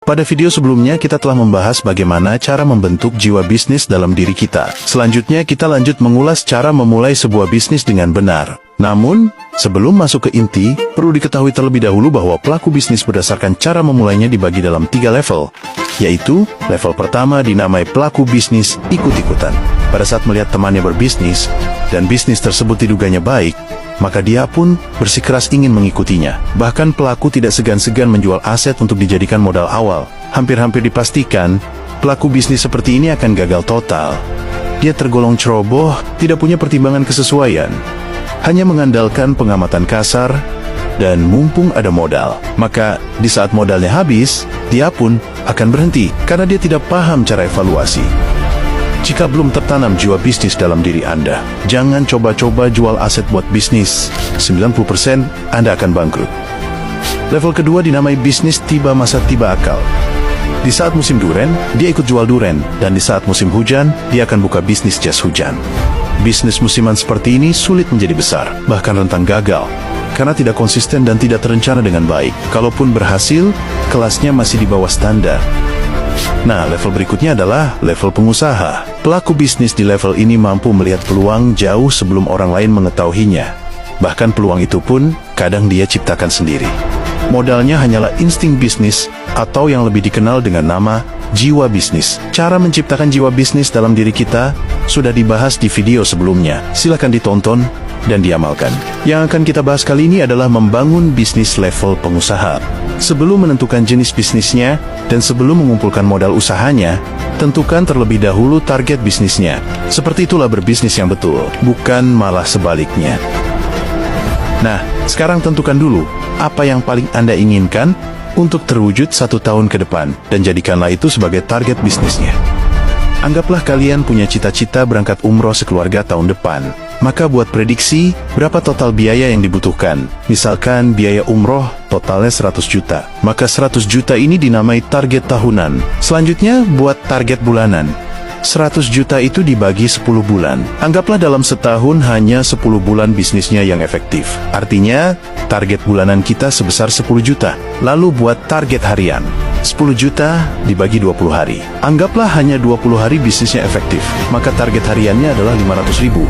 Pada video sebelumnya kita telah membahas bagaimana cara membentuk jiwa bisnis dalam diri kita. Selanjutnya kita lanjut mengulas cara memulai sebuah bisnis dengan benar. Namun, sebelum masuk ke inti, perlu diketahui terlebih dahulu bahwa pelaku bisnis berdasarkan cara memulainya dibagi dalam 3 level, yaitu level pertama dinamai pelaku bisnis ikut-ikutan. Pada saat melihat temannya berbisnis, dan bisnis tersebut diduganya baik, maka dia pun bersikeras ingin mengikutinya. Bahkan pelaku tidak segan-segan menjual aset untuk dijadikan modal awal. Hampir-hampir dipastikan, pelaku bisnis seperti ini akan gagal total. Dia tergolong ceroboh, tidak punya pertimbangan kesesuaian, hanya mengandalkan pengamatan kasar, dan mumpung ada modal, maka di saat modalnya habis, dia pun akan berhenti, karena dia tidak paham cara evaluasi. Jika belum tertanam jiwa bisnis dalam diri Anda, jangan coba-coba jual aset buat bisnis. 90% Anda akan bangkrut. Level kedua dinamai bisnis tiba masa tiba akal. Di saat musim duren, dia ikut jual duren, dan di saat musim hujan, dia akan buka bisnis jas hujan. Bisnis musiman seperti ini sulit menjadi besar, bahkan rentan gagal, karena tidak konsisten dan tidak terencana dengan baik. Kalaupun berhasil, kelasnya masih di bawah standar. Nah, level berikutnya adalah level pengusaha. Pelaku bisnis di level ini mampu melihat peluang jauh sebelum orang lain mengetahuinya. Bahkan peluang itu pun kadang dia ciptakan sendiri. Modalnya hanyalah insting bisnis atau yang lebih dikenal dengan nama jiwa bisnis. Cara menciptakan jiwa bisnis dalam diri kita sudah dibahas di video sebelumnya. Silakan ditonton dan diamalkan. Yang akan kita bahas kali ini adalah membangun bisnis level pengusaha. Sebelum menentukan jenis bisnisnya dan sebelum mengumpulkan modal usahanya, tentukan terlebih dahulu target bisnisnya. Seperti itulah berbisnis yang betul, bukan malah sebaliknya. Nah, sekarang tentukan dulu apa yang paling Anda inginkan untuk terwujud 1 tahun ke depan, dan jadikanlah itu sebagai target bisnisnya. Anggaplah kalian punya cita-cita berangkat umroh sekeluarga tahun depan. Maka buat prediksi berapa total biaya yang dibutuhkan. Misalkan biaya umroh totalnya 100 juta. Maka 100 juta ini dinamai target tahunan. Selanjutnya buat target bulanan. 100 juta itu dibagi 10 bulan. Anggaplah dalam setahun hanya 10 bulan bisnisnya yang efektif. Artinya, target bulanan kita sebesar 10 juta. Lalu buat target harian. 10 juta dibagi 20 hari. Anggaplah hanya 20 hari bisnisnya efektif. Maka target hariannya adalah 500 ribu.